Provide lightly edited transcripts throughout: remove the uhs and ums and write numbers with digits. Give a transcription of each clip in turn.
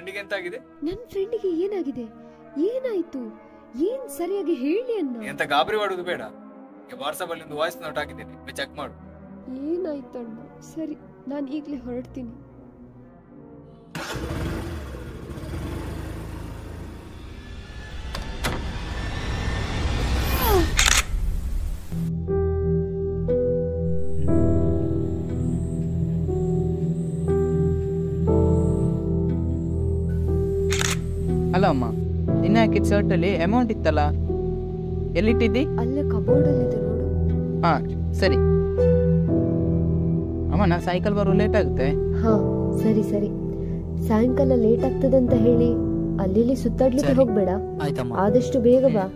ಫ್ರೆಂಡಿಗೆ ಎಂತ ಆಗಿದೆ? ನನ್ನ ಫ್ರೆಂಡಿಗೆ ಏನಾಗಿದೆ? ಏನಾಯ್ತು? ಏನ್ ಸರಿಯಾಗಿ ಹೇಳಿ ಅಣ್ಣ. ಎಂತ ಗಾಬರಿ ಮಾಡುದು ಬೇಡ. ವಾಟ್ಸ್ಆಪ್ ಅಲ್ಲಿ ಒಂದು ವಾಯ್ಸ್ ನೋಟ್ ಹಾಕಿದ್ದೇನೆ, ಚೆಕ್ ಮಾಡು. ಏನಾಯ್ತಣ್ಣ? ಸರಿ, ನಾನು ಈಗಲೇ ಹೊರಡ್ತೀನಿ. ಹಲೋ ಅಮ್ಮ, ನಿನ್ನೆ ಹಾಕಿದ ಶರ್ಟ್ ಅಲ್ಲಿ ಅಮೌಂಟ್ ಇತ್ತಲ್ಲ, ಎಲ್ಲಿಟ್ಟಿದ್ದಿ? ಅಲ್ಲೇ ಕಬೋರ್ಡ್ ಅಲ್ಲಿ ಇದೆ ನೋಡು. ಹಾ ಸರಿ ಅಮ್ಮ, ನಾ ಸೈಕಲ್ ಬರೋ ಲೇಟ್ ಆಗುತ್ತೆ. ಹಾ ಸರಿ ಸರಿ. ಸಾಯಂಕಾಲ ಲೇಟ್ ಆಗ್ತದಂತ ಹೇಳಿ ಅಲ್ಲಿ ಸುತ್ತಾಡ್ಲಿಕ್ಕೆ ಹೋಗ್ಬೇಡ. ಆದಷ್ಟು ಬೇಗ ಬಾ.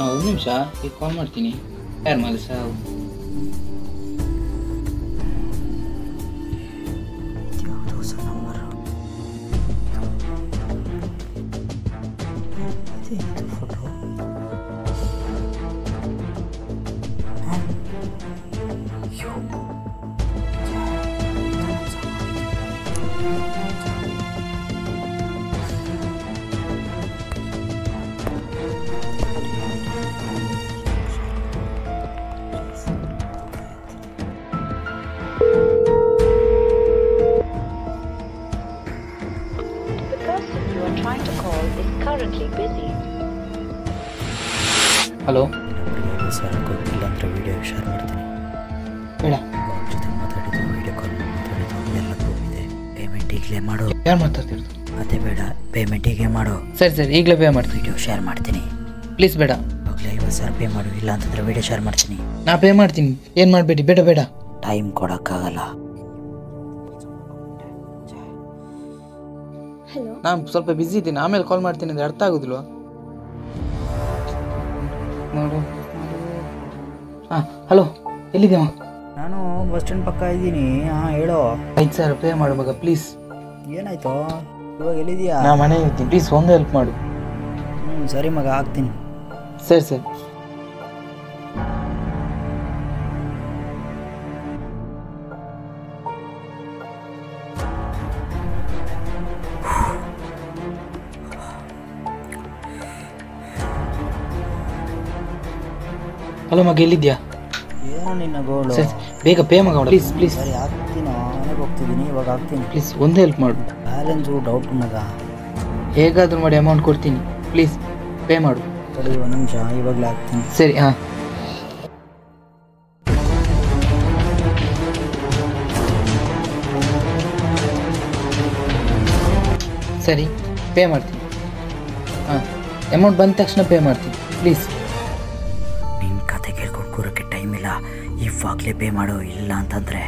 ಒಂದು ನಿಮಿಷ, ಈಗ ಕಾಲ್ ಮಾಡ್ತೀನಿ. ಯಾರು ಮಾದ ಸಾವು? ಹಲೋ ಸರ್, ಇಲ್ಲಾಂದ್ರೆ ವಿಡಿಯೋ ಶೇರ್ ಮಾಡ್ತೀನಿ. ಬೇಡ, ಅವ್ರ ಜೊತೆ ಮಾತಾಡಿದ್ದು, ವಿಡಿಯೋ ಕಾಲ್ ಮಾತಾಡಿದ್ದು ಎಲ್ಲ ಪ್ರೂಫ್ ಇದೆ. ಪೇಮೆಂಟ್ ಈಗಲೇ ಮಾಡು. ಯಾರು ಮಾತಾಡ್ತಿರೋದು? ಅದೇ ಬೇಡ, ಪೇಮೆಂಟ್ ಈಗಲೇ ಮಾಡು. ಸರಿ ಸರಿ, ಈಗಲೇ ಪೇ ಮಾಡ್ತೀನಿ. ವಿಡಿಯೋ ಶೇರ್ ಮಾಡ್ತೀನಿ. ಪ್ಲೀಸ್ ಬೇಡ. ಇವಾಗಲೇ 50,000 ಪೇ ಮಾಡು, ಇಲ್ಲ ಅಂತಂದ್ರೆ ವಿಡಿಯೋ ಶೇರ್ ಮಾಡ್ತೀನಿ. ನಾ ಪೇ ಮಾಡ್ತೀನಿ, ಏನು ಮಾಡಬೇಡಿ. ಬೇಡ ಬೇಡ, ಟೈಮ್ ಕೊಡೋಕ್ಕಾಗಲ್ಲ. ನಾನು ಸ್ವಲ್ಪ ಬ್ಯುಸಿ ಇದ್ದೀನಿ, ಆಮೇಲೆ ಕಾಲ್ ಮಾಡ್ತೀನಿ ಅಂದರೆ ಅರ್ಥ ಆಗೋದಿಲ್ವಾ? ನೋಡು. ಹಾಂ ಹಲೋ, ಎಲ್ಲಿದ್ದೀವ? ನಾನು ಬಸ್ ಸ್ಟ್ಯಾಂಡ್ ಪಕ್ಕ ಇದ್ದೀನಿ. ಹಾಂ ಹೇಳೋ. 5,000 ಪೇ ಮಾಡು ಮಗ, ಪ್ಲೀಸ್. ಏನಾಯ್ತು? ಇವಾಗ ಎಲ್ಲಿದೆಯಾ? ನಾ ಮನೆ ಇರ್ತೀನಿ, ಪ್ಲೀಸ್ ಒಂದು ಹೆಲ್ಪ್ ಮಾಡು. ಸರಿ ಮಗ, ಆಗ್ತೀನಿ. ಸರಿ ಸರಿ. ಹಲೋ ಮಗ, ಎಲ್ಲಿದ್ಯಾ? ಏನೋ ನಿನ್ನ ಗೋಳು? ಸರಿ ಬೇಗ ಪೇ ಮಗ, ಪ್ಲೀಸ್ ಪ್ಲೀಸ್. ಸರಿ ಆಗ್ತೀನೋ, ಮನೆಗೆ ಹೋಗ್ತಿದ್ದೀನಿ, ಇವಾಗ ಆಗ್ತೀನಿ. ಪ್ಲೀಸ್ ಒಂದು ಹೆಲ್ಪ್ ಮಾಡು. ಬ್ಯಾಲೆನ್ಸು ಡೌಟ್ ಮಗ. ಹೇಗಾದ್ರೂ ಮಾಡಿ ಅಮೌಂಟ್ ಕೊಡ್ತೀನಿ, ಪ್ಲೀಸ್ ಪೇ ಮಾಡು. ಸರಿ, ಒಂದು ನಿಮಿಷ, ಇವಾಗಲೇ ಆಗ್ತೀನಿ. ಸರಿ. ಹಾಂ ಸರಿ, ಪೇ ಮಾಡ್ತೀನಿ. ಹಾಂ, ಅಮೌಂಟ್ ಬಂದ ತಕ್ಷಣ ಪೇ ಮಾಡ್ತೀನಿ, ಪ್ಲೀಸ್. ನಿನ್ನ ಕತೆ ಕೇಳ್ಕೊಂಡು ಕೂರೋಕ್ಕೆ ಟೈಮ್ ಇಲ್ಲ, ಇವಾಗಲೇ ಪೇ ಮಾಡು, ಇಲ್ಲ ಅಂತಂದರೆ.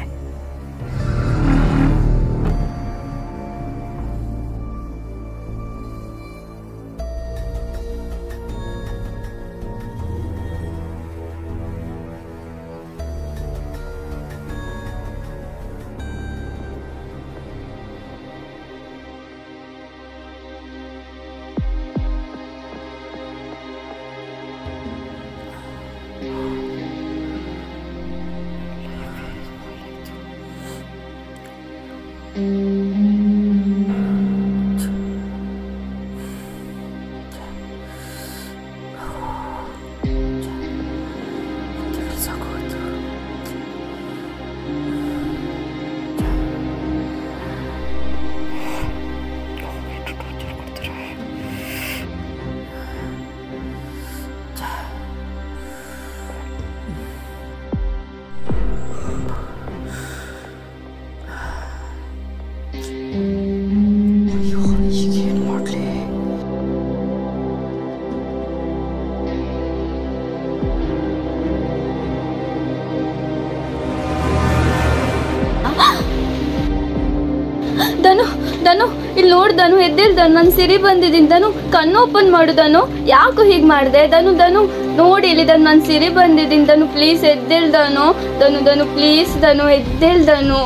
ಧನು ಇಲ್ಲಿ ನೋಡ್ದನು ಎದ್ದೇಳ್ದನು, ನಾನು ಸಿರಿ ಬಂದಿದ್ದೀನಿ ಧನು, ಕಣ್ಣು ಓಪನ್ ಮಾಡು ಧನು, ಯಾಕೋ ಹೀಗೆ ಮಾಡಿದೆ ಧನು? ಧನು ನೋಡಿ ಇಲ್ಲಿ ಧನು, ನಾನು ಸಿರಿ ಬಂದಿದ್ದೀನಿ ಧನು, ಪ್ಲೀಸ್ ಎದ್ದೇಳ್ದನು ಧನು, ಧನು ಪ್ಲೀಸ್ ಧನು ಎದ್ದೇಳ್ದನು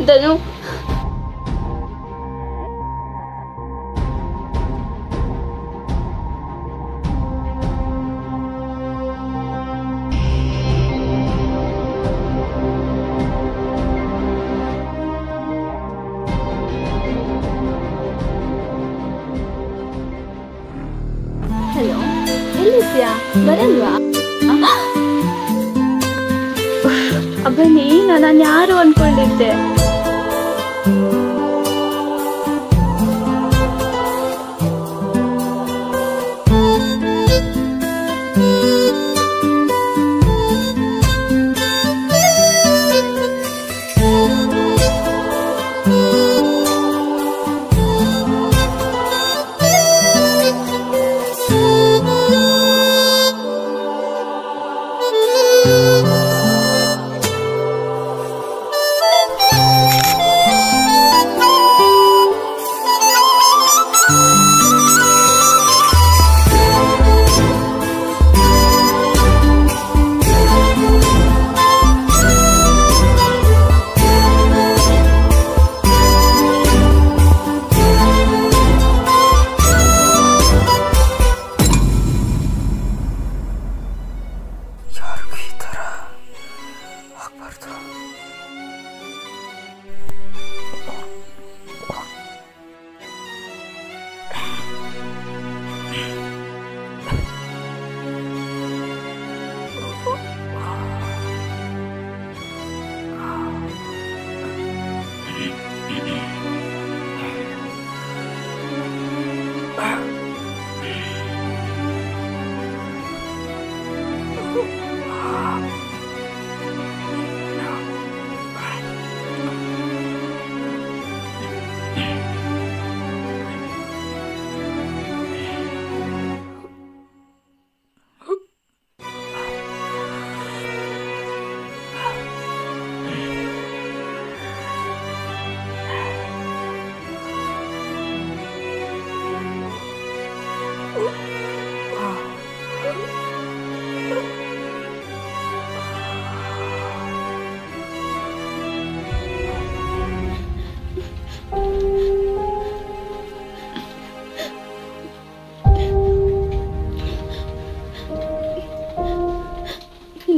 ಧನು. ಹಲೋ, ಎಲ್ಲಿದ್ಯಾ? ಬರಲ್ವಾ? ಬನ್ನಿ, ನಾನು ಯಾರು ಅನ್ಕೊಂಡಿದ್ದೆ.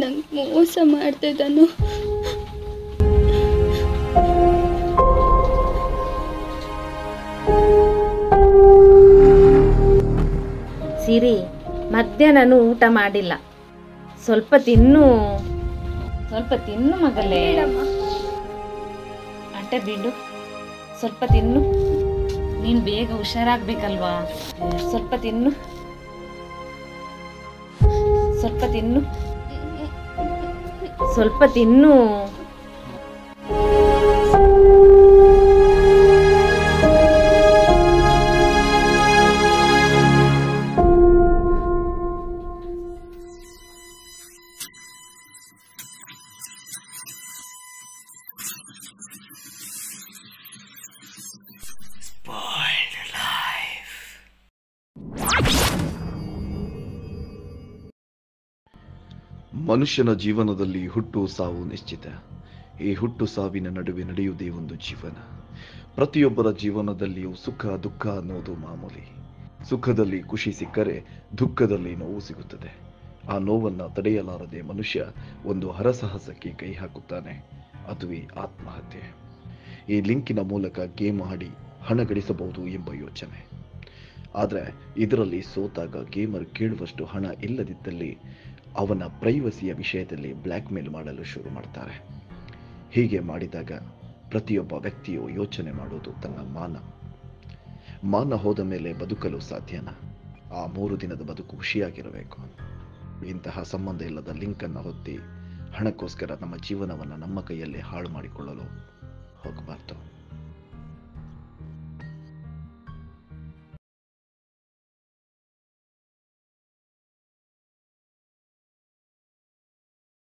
ನಂಗೆ ಮೋಸ ಮಾಡ್ತಿದ್ದನು. ಸಿರಿ, ಮಧ್ಯಾಹ್ನನೂ ಊಟ ಮಾಡಿಲ್ಲ, ಸ್ವಲ್ಪ ತಿನ್ನು ಮಗಲೇ. ಅಟ್ಟೆ ಬಿಡು, ಸ್ವಲ್ಪ ತಿನ್ನು, ನೀನು ಬೇಗ ಹುಷಾರಾಗ್ಬೇಕಲ್ವಾ, ಸ್ವಲ್ಪ ತಿನ್ನು. ಮನುಷ್ಯನ ಜೀವನದಲ್ಲಿ ಹುಟ್ಟು ಸಾವು ನಿಶ್ಚಿತ. ಈ ಹುಟ್ಟು ಸಾವಿನ ನಡುವೆ ನಡೆಯುವುದೇ ಒಂದು ಜೀವನ. ಪ್ರತಿಯೊಬ್ಬರ ಜೀವನದಲ್ಲಿಯೂ ಸುಖ ದುಃಖ ಅನ್ನೋದು ಮಾಮೂಲಿ. ಸುಖದಲ್ಲಿ ಖುಷಿ ಸಿಕ್ಕರೆ ದುಃಖದಲ್ಲಿ ನೋವು ಸಿಗುತ್ತದೆ. ಆ ನೋವನ್ನು ತಡೆಯಲಾರದೆ ಮನುಷ್ಯ ಒಂದು ಹರಸಾಹಸಕ್ಕೆ ಕೈ ಹಾಕುತ್ತಾನೆ, ಅದುವೇ ಆತ್ಮಹತ್ಯೆ. ಈ ಲಿಂಕಿನ ಮೂಲಕ ಗೇಮ್ ಆಡಿ ಹಣ ಗಳಿಸಬಹುದು ಎಂಬ ಯೋಚನೆ. ಆದರೆ ಇದರಲ್ಲಿ ಸೋತಾಗ ಗೇಮರ್ ಕೇಳುವಷ್ಟು ಹಣ ಇಲ್ಲದಿದ್ದಲ್ಲಿ ಅವನ ಪ್ರೈವಸಿಯ ವಿಷಯದಲ್ಲಿ ಬ್ಲ್ಯಾಕ್ ಮೇಲ್ ಮಾಡಲು ಶುರು ಮಾಡ್ತಾರೆ. ಹೀಗೆ ಮಾಡಿದಾಗ ಪ್ರತಿಯೊಬ್ಬ ವ್ಯಕ್ತಿಯು ಯೋಚನೆ ಮಾಡುವುದು ತನ್ನ ಮಾನ ಹೋದ ಮೇಲೆ ಬದುಕಲು ಸಾಧ್ಯನಾ? ಆ 3 ದಿನದ ಬದುಕು ಖುಷಿಯಾಗಿರಬೇಕು. ಇಂತಹ ಸಂಬಂಧ ಇಲ್ಲದ ಲಿಂಕನ್ನು ಹೊತ್ತಿ ಹಣಕ್ಕೋಸ್ಕರ ನಮ್ಮ ಜೀವನವನ್ನು ನಮ್ಮ ಕೈಯಲ್ಲಿ ಹಾಳು ಮಾಡಿಕೊಳ್ಳಲು ಹೋಗಬಾರ್ದು.